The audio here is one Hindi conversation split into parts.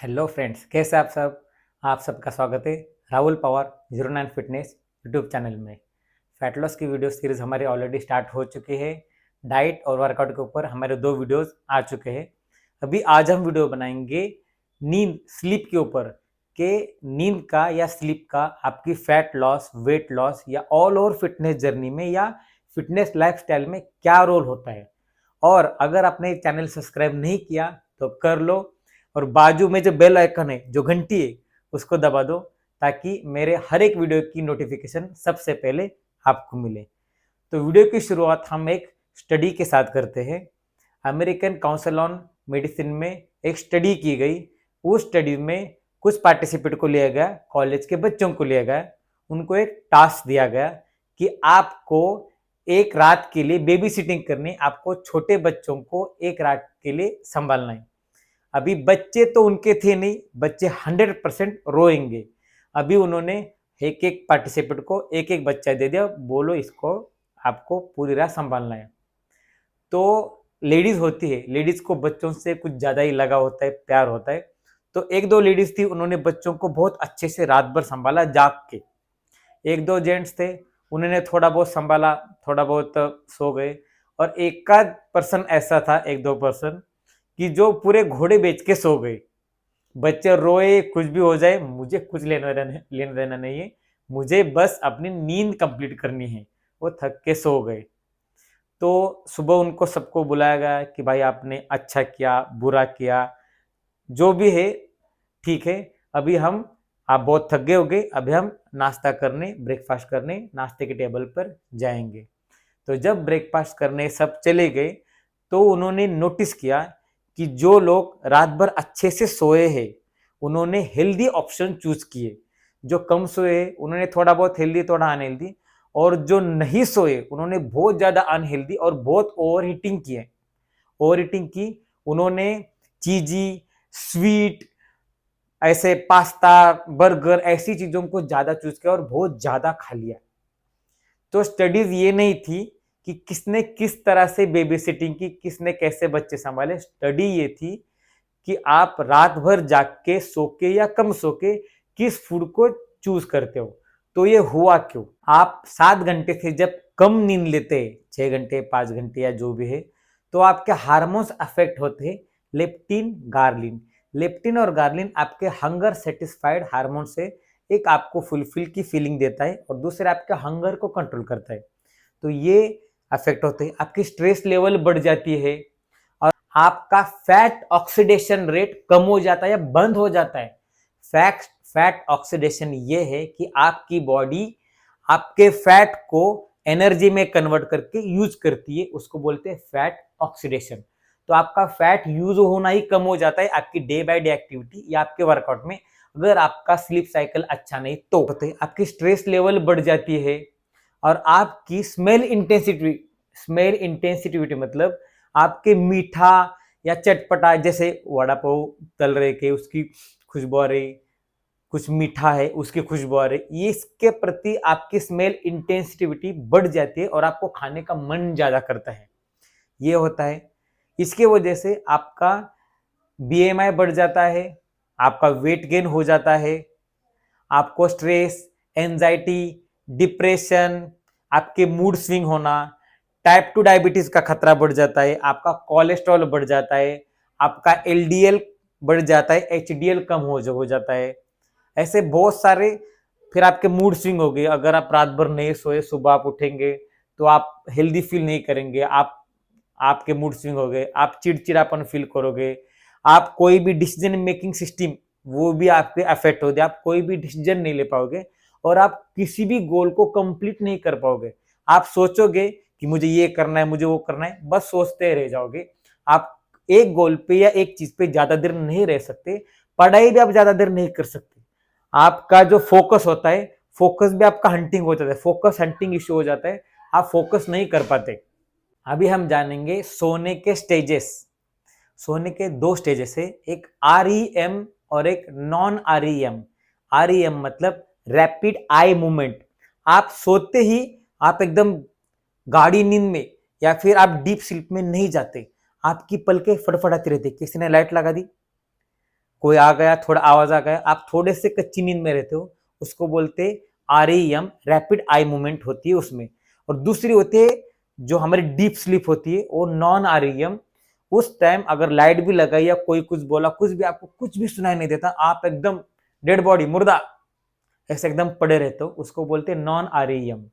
हेलो फ्रेंड्स, कैसे आप सब। आप सबका स्वागत है Rahul Pawar 09 fitness YouTube channel में। फैट लॉस की वीडियो सीरीज हमारी ऑलरेडी स्टार्ट हो चुकी है। डाइट और वर्कआउट के ऊपर हमारे 2 वीडियोस आ चुके हैं। अभी आज हम वीडियो बनाएंगे नींद स्लीप के ऊपर कि नींद का या स्लीप का आपकी फैट लॉस, वेट लॉस या ऑल ओवर फिटनेस जर्नी में या फिटनेस लाइफस्टाइल में क्या रोल होता है। और अगर आपने चैनल सब्सक्राइब नहीं किया तो कर लो, और बाजू में जो बेल आइकन है, जो घंटी है, उसको दबा दो ताकि मेरे हर एक वीडियो की नोटिफिकेशन सबसे पहले आपको मिले। तो वीडियो की शुरुआत हम एक स्टडी के साथ करते हैं। अमेरिकन काउंसिल ऑन मेडिसिन में एक स्टडी की गई। उस स्टडी में कुछ पार्टिसिपेंट को लिया गया, कॉलेज के बच्चों को लिया गया। उनको एक टास्क दिया गया कि आपको एक रात के लिए बेबी सिटिंग करनी, आपको छोटे बच्चों को एक रात के लिए संभालना है। अभी बच्चे तो उनके थे नहीं, बच्चे 100% रोएंगे। अभी उन्होंने एक एक पार्टिसिपेंट को एक एक बच्चा दे दिया, बोलो इसको आपको पूरी रात संभालना है। तो लेडीज होती है, लेडीज को बच्चों से कुछ ज्यादा ही लगा होता है, प्यार होता है। तो एक दो लेडीज थी, उन्होंने बच्चों को बहुत अच्छे से रात भर संभाला जाग के। एक दो जेंट्स थे, उन्होंने थोड़ा बहुत संभाला, थोड़ा बहुत सो गए। और एक आध पर्सन ऐसा था, एक दो पर्सन, कि जो पूरे घोड़े बेच के सो गए। बच्चे रोए, कुछ भी हो जाए, मुझे कुछ लेना देना नहीं है, मुझे बस अपनी नींद कंप्लीट करनी है। वो थक के सो गए। तो सुबह उनको सबको बुलाया गया कि भाई आपने अच्छा किया, बुरा किया, जो भी है ठीक है। अभी हम आप बहुत थक गए होगे, अभी हम नाश्ता करने, ब्रेकफास्ट करने नाश्ते के टेबल पर जाएंगे। तो जब ब्रेकफास्ट करने सब चले गए तो उन्होंने नोटिस किया कि जो लोग रात भर अच्छे से सोए हैं उन्होंने हेल्दी ऑप्शन चूज किए। जो कम सोए उन्होंने थोड़ा बहुत हेल्दी, थोड़ा अनहेल्दी। और जो नहीं सोए उन्होंने बहुत ज्यादा अनहेल्दी और बहुत ओवर ईटिंग किए, ओवर ईटिंग की। उन्होंने चीजी, स्वीट, ऐसे पास्ता, बर्गर, ऐसी चीजों को ज्यादा चूज किया और बहुत ज्यादा खा लिया। तो स्टडीज ये नहीं थी कि किसने किस तरह से बेबी सिटिंग की, किसने कैसे बच्चे संभाले। स्टडी ये थी कि आप रात भर जाग के, सो के या कम सो के किस फूड को चूज करते हो। तो ये हुआ क्यों? आप 7 घंटे से जब कम नींद लेते हैं, 6 घंटे, 5 घंटे या जो भी है, तो आपके हार्मोन्स अफेक्ट होते हैं। लेप्टिन, गार्लिन। लेप्टिन और गार्लिन आपके हंगर सेटिस्फाइड हार्मोन से, एक आपको फुलफिल की फीलिंग देता है और दूसरे आपके हंगर को कंट्रोल करता है। तो ये अफेक्ट होते हैं। आपकी स्ट्रेस लेवल बढ़ जाती है और आपका फैट ऑक्सीडेशन रेट कम हो जाता है या बंद हो जाता है। फैट फैट ऑक्सीडेशन ये है कि आपकी बॉडी आपके फैट को एनर्जी में कन्वर्ट करके यूज करती है, उसको बोलते हैं फैट ऑक्सीडेशन। तो आपका फैट यूज होना ही कम हो जाता है आपकी डे बाय डे एक्टिविटी या आपके वर्कआउट में, अगर आपका स्लीप साइकिल अच्छा नहीं तो। आपकी स्ट्रेस लेवल बढ़ जाती है और आपकी स्मेल इंटेंसिटी मतलब आपके मीठा या चटपटा, जैसे वड़ा पाव तल रहे के उसकी खुशबू आ रही, कुछ मीठा है उसकी खुशबू आ रही, ये इसके प्रति आपकी स्मेल इंटेंसिटी बढ़ जाती है और आपको खाने का मन ज्यादा करता है। ये होता है। इसके वजह से आपका बीएमआई बढ़ जाता है, आपका वेट गेन हो जाता है, आपको स्ट्रेस, एंजाइटी, डिप्रेशन, आपके मूड स्विंग होना, टाइप 2 डायबिटीज का खतरा बढ़ जाता है, आपका कोलेस्ट्रॉल बढ़ जाता है, आपका एलडीएल बढ़ जाता है, एचडीएल कम हो जाता है। ऐसे बहुत सारे। फिर आपके मूड स्विंग हो गए, अगर आप रात भर नहीं सोए, सुबह आप उठेंगे तो आप हेल्दी फील नहीं करेंगे, आपके मूड स्विंग हो गए, आप चिड़चिड़ापन फील करोगे, आप कोई भी डिसीजन मेकिंग सिस्टम वो भी आपके अफेक्ट हो जाए, आप कोई भी डिसीजन नहीं ले पाओगे और आप किसी भी गोल को कंप्लीट नहीं कर पाओगे। आप सोचोगे कि मुझे ये करना है, मुझे वो करना है, बस सोचते रह जाओगे। आप एक गोल पे या एक चीज पे ज्यादा देर नहीं रह सकते। पढ़ाई भी आप ज्यादा देर नहीं कर सकते। आपका जो फोकस होता है, फोकस भी आपका हंटिंग हो जाता है, फोकस हंटिंग इश्यू हो जाता है, आप फोकस नहीं कर पाते। अभी हम जानेंगे सोने के स्टेजेस। सोने के 2 स्टेजेस है, एक आरईएम और एक नॉन आरईएम। आरईएम मतलब रैपिड आई मूवमेंट। आप सोते ही आप एकदम गाढ़ी नींद में या फिर आप डीप स्लीप में नहीं जाते, आपकी पलकें फड़फड़ाती रहती, किसी ने लाइट लगा दी, कोई आ गया, थोड़ा आवाज आ गया, आप थोड़े से कच्ची नींद में रहते हो, उसको बोलते REM, रैपिड आई मूवमेंट होती है उसमें। और दूसरी होती है जो हमारी डीप स्लीप होती है, वो नॉन REM। उस टाइम अगर लाइट भी लगाई या कोई कुछ बोला, कुछ भी, आपको कुछ भी सुनाई नहीं देता, आप एकदम डेड बॉडी, मुर्दा ऐसे एकदम पड़े रहते हो, उसको बोलते हैं नॉन REM।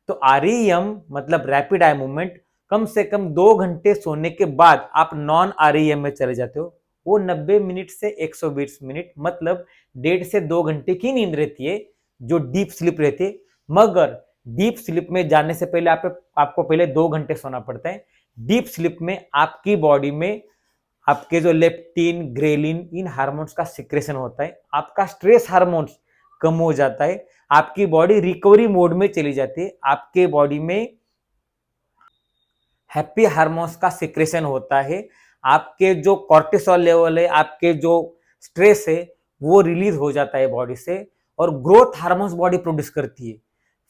तो REM मतलब रैपिड आई मूवमेंट, कम से कम 2 घंटे सोने के बाद आप नॉन REM में चले जाते हो। वो 90 मिनट से 120 मिनट, मतलब 1.5 से 2 घंटे की नींद रहती है, जो डीप स्लीप रहती है। मगर डीप स्लीप में जाने से पहले आपको पहले 2 घंटे सोना पड़ता है। डीप स्लीप में आपकी बॉडी में आपके जो लेप्टिन, ग्रेलिन, इन हार्मोन्स का सिक्रेशन होता है, आपका स्ट्रेस हार्मोन्स कम हो जाता है, आपकी बॉडी रिकवरी मोड में चली जाती है, आपके बॉडी में हैप्पी हार्मोन्स का सिक्रेशन होता है, आपके जो कॉर्टिसोल लेवल है, आपके जो स्ट्रेस है, वो रिलीज हो जाता है बॉडी से, और ग्रोथ हार्मोन्स बॉडी प्रोड्यूस करती है।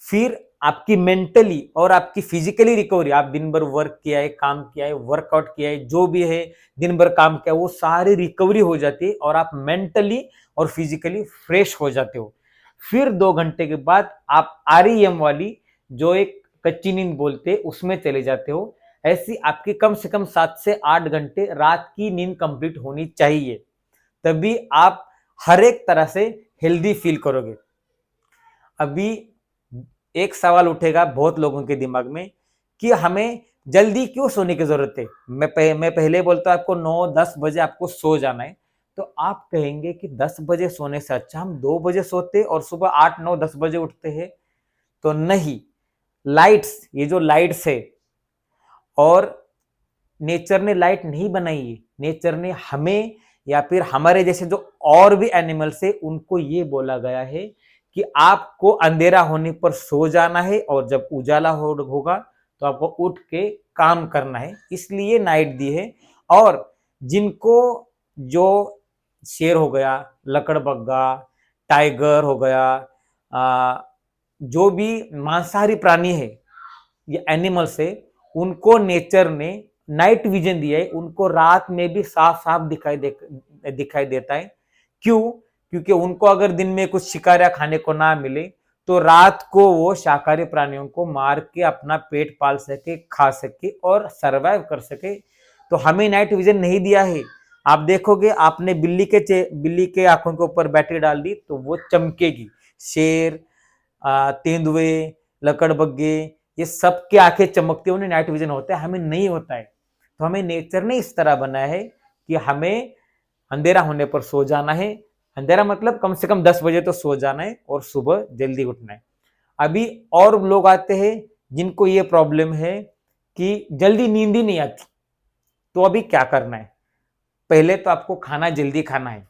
फिर आपकी मेंटली और आपकी फिजिकली रिकवरी, आप दिन भर वर्क किया है, काम किया है, वर्कआउट किया है, जो भी है, दिन भर काम किया, वो सारी रिकवरी हो जाती है और आप मेंटली और फिजिकली फ्रेश हो जाते हो। फिर 2 घंटे के बाद आप REM वाली, जो एक कच्ची नींद बोलते हैं, उसमें चले जाते हो। ऐसी आपकी कम से कम 7 से 8 घंटे रात की नींद कंप्लीट होनी चाहिए, तभी आप हर एक तरह से हेल्दी फील करोगे। अभी एक सवाल उठेगा बहुत लोगों के दिमाग में कि हमें जल्दी क्यों सोने की जरूरत है। मैं पहले बोलता हूं आपको 9-10 बजे आपको सो जाना है, तो आप कहेंगे कि 10 बजे सोने से अच्छा हम 2 बजे सोते और सुबह 8-9-10 बजे उठते हैं। तो नहीं, लाइट्स, ये जो लाइट्स है, और नेचर ने लाइट नहीं बनाई है, नेचर ने हमें या फिर हमारे जैसे जो और भी एनिमल्स है, उनको ये बोला गया है कि आपको अंधेरा होने पर सो जाना है और जब उजाला होगा तो आपको उठ के काम करना है, इसलिए नाइट दी है। और जिनको, जो शेर हो गया, लकड़बग्गा, टाइगर हो गया, जो भी मांसाहारी प्राणी है, ये एनिमल्स है, उनको नेचर ने नाइट विजन दिया है, उनको रात में भी साफ साफ दिखाई देता है। क्यों? क्योंकि उनको अगर दिन में कुछ शिकारियां खाने को ना मिले, तो रात को वो शाकाहारी प्राणियों को मार के अपना पेट पाल सके, खा सके और सरवाइव कर सके। तो हमें नाइट विजन नहीं दिया है। आप देखोगे, आपने बिल्ली के आंखों के ऊपर बैटरी डाल दी तो वो चमकेगी। शेर, तेंदुए, लकड़बग्गे, ये सब की आंखें चमकती है, उन्हें नाइट विजन होता है, हमें नहीं होता है। तो हमें नेचर ने इस तरह बनाया है कि हमें अंधेरा होने पर सो जाना है। अंधेरा मतलब कम से कम 10 बजे तो सो जाना है और सुबह जल्दी उठना है। अभी और लोग आते हैं जिनको ये प्रॉब्लम है कि जल्दी नींद ही नहीं आती, तो अभी क्या करना है? पहले तो आपको खाना जल्दी खाना है।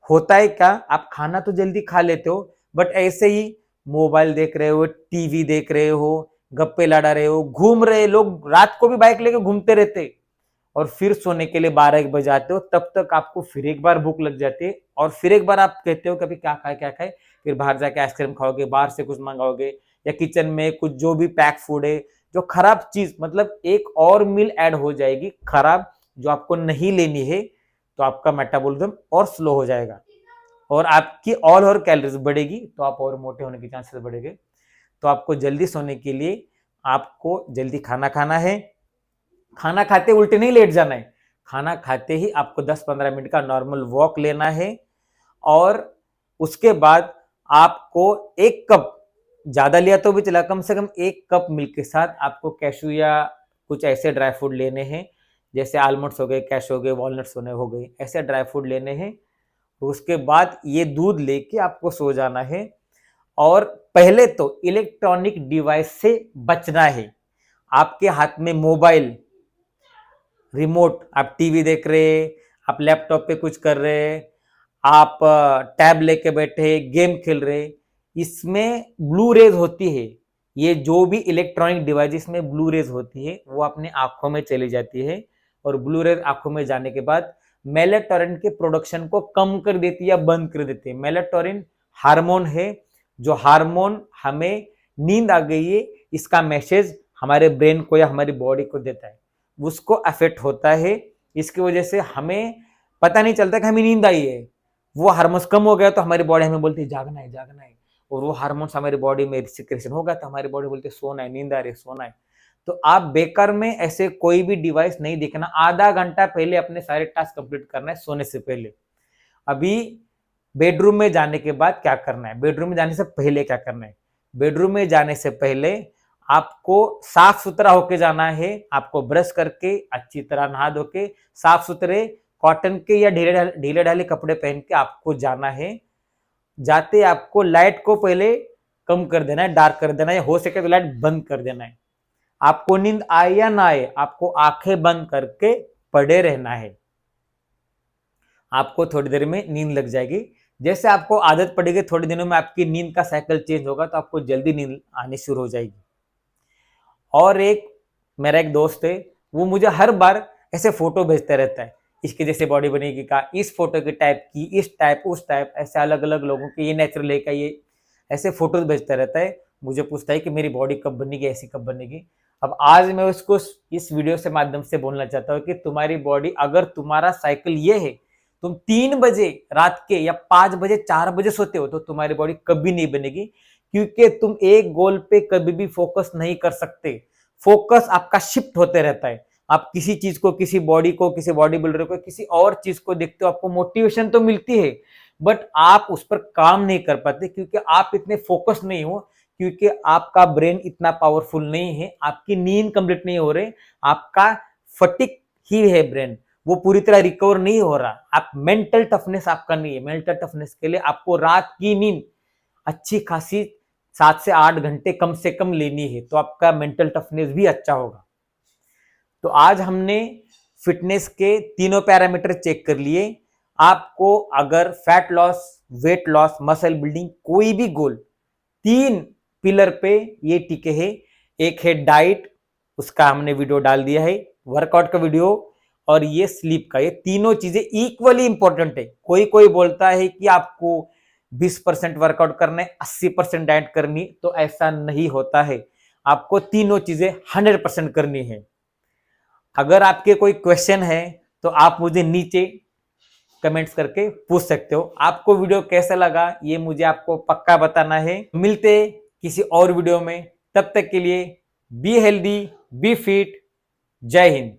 होता है क्या, आप खाना तो जल्दी खा लेते हो, बट ऐसे ही मोबाइल देख रहे हो, टीवी देख रहे हो, गप्पे लड़ा रहे हो, घूम रहे, लोग रात को भी बाइक लेके घूमते रहते, और फिर सोने के लिए 12-1 बजे आते हो, तब तक आपको फिर एक बार भूख लग जाती है, और फिर एक बार आप कहते हो कभी क्या खाए, फिर बाहर जाके आइसक्रीम खाओगे, बाहर से कुछ मंगाओगे, या किचन में कुछ जो भी पैक फूड है, जो खराब चीज, मतलब एक और मील ऐड हो जाएगी खराब, जो आपको नहीं लेनी है, तो आपका मेटाबॉलिज्म और स्लो हो जाएगा और आपकी और कैलोरीज बढ़ेगी, तो आप और मोटे होने के चांसेस बढ़ेंगे। तो आपको जल्दी सोने के लिए आपको जल्दी खाना खाना है। खाना खाते उल्टे नहीं लेट जाना है, खाना खाते ही आपको 10-15 मिनट का नॉर्मल वॉक लेना है, और उसके बाद आपको 1 कप, ज्यादा लिया तो भी चला, कम से कम 1 कप मिल्क के साथ आपको कैशू या कुछ ऐसे ड्राई फ्रूट लेने हैं, जैसे आलमंड्स हो गए, कैशू हो गए, वॉलनट्स हो गए, ऐसे ड्राई फ्रूट लेने हैं। उसके बाद ये दूध लेके आपको सो जाना है। और पहले तो इलेक्ट्रॉनिक डिवाइस से बचना है। आपके हाथ में मोबाइल, रिमोट, आप टीवी देख रहे, आप लैपटॉप पे कुछ कर रहे, आप टैब लेके बैठे, गेम खेल रहे, इसमें ब्लू रेज होती है। ये जो भी इलेक्ट्रॉनिक डिवाइस में ब्लू रेज होती है, वो अपने आंखों में चली जाती है, और ब्लू रेज आंखों में जाने के बाद मेलेटोनिन के प्रोडक्शन को कम कर देती है या बंद कर देती है। मेलेटोनिन हार्मोन है, जो हार्मोन हमें नींद आ गई है, इसका मैसेज हमारे ब्रेन को या हमारी बॉडी को देता है, उसको अफेक्ट होता है। इसकी वजह से हमें पता नहीं चलता कि हमें नींद आई है, वो हार्मोन्स कम हो गया तो हमारी बॉडी हमें बोलती है जागना है, जागना है। और वो हार्मोन्स हमारी बॉडी में सिक्रेशन हो गया तो हमारी बॉडी बोलती है सोना है, नींद आ रही है, सोना है। तो आप बेकार में ऐसे कोई भी डिवाइस नहीं देखना। आधा घंटा पहले अपने सारे टास्क कंप्लीट करना है सोने से पहले। अभी बेडरूम में जाने के बाद क्या करना है, बेडरूम में जाने से पहले क्या करना है? बेडरूम में जाने से पहले आपको साफ सुथरा होके जाना है। आपको ब्रश करके अच्छी तरह नहा धो के साफ सुथरे कॉटन के या ढीले ढाले कपड़े पहन के आपको जाना है। जाते आपको लाइट को पहले कम कर देना है, डार्क कर देना है, हो सके तो लाइट बंद कर देना है। आपको नींद आए या ना आए, आपको आंखें बंद करके पड़े रहना है। आपको थोड़ी देर में नींद लग जाएगी। जैसे आपको आदत पड़ेगी, थोड़े दिनों में आपकी नींद का साइकिल चेंज होगा तो आपको जल्दी नींद आनी शुरू हो जाएगी। और मेरा एक दोस्त है, वो मुझे हर बार ऐसे फोटो भेजते रहता है, इसके जैसे बॉडी बनेगी का, इस फोटो के टाइप की, इस टाइप उस टाइप, ऐसे अलग अलग लोगों के, ये नेचुरल है का, ये ऐसे फोटोज भेजता रहता है। मुझे पूछता है कि मेरी बॉडी कब बनेगी, ऐसी कब बनेगी। अब आज मैं उसको इस वीडियो से माध्यम से बोलना चाहता हूँ कि तुम्हारी बॉडी, अगर तुम्हारा साइकिल ये है, तुम 3 बजे रात के या 5 बजे 4 बजे सोते हो, तो तुम्हारी बॉडी कभी नहीं बनेगी, क्योंकि तुम एक गोल पे कभी भी फोकस नहीं कर सकते। फोकस आपका शिफ्ट होते रहता है। आप किसी चीज को, किसी बॉडी को, किसी बॉडी बिल्डर को, किसी और चीज को देखते हो, आपको मोटिवेशन तो मिलती है, बट आप उस पर काम नहीं कर पाते क्योंकि आप इतने फोकस नहीं हो, क्योंकि आपका ब्रेन इतना पावरफुल नहीं है, आपकी नींद कंप्लीट नहीं हो रही, आपका फटिक ही है ब्रेन, वो पूरी तरह रिकवर नहीं हो रहा। आप मेंटल टफनेस आपका नहीं है। मेंटल टफनेस के लिए आपको रात की नींद अच्छी खासी 7 से 8 घंटे कम से कम लेनी है, तो आपका मेंटल टफनेस भी अच्छा होगा। तो आज हमने फिटनेस के तीनों पैरामीटर चेक कर लिए। आपको अगर fat loss, weight loss, muscle building, कोई भी गोल, 3 पिलर पे ये टिके हैं। एक है डाइट, उसका हमने वीडियो डाल दिया है, वर्कआउट का वीडियो, और ये स्लीप का। ये तीनों चीजें इक्वली इंपॉर्टेंट है। कोई बोलता है कि आपको 20% वर्कआउट करना है, 80% डाइट करनी, तो ऐसा नहीं होता है। आपको तीनों चीजें 100% करनी है। अगर आपके कोई क्वेश्चन है तो आप मुझे नीचे कमेंट्स करके पूछ सकते हो। आपको वीडियो कैसा लगा ये मुझे आपको पक्का बताना है। मिलते किसी और वीडियो में, तब तक के लिए बी हेल्दी, बी फिट। जय हिंद।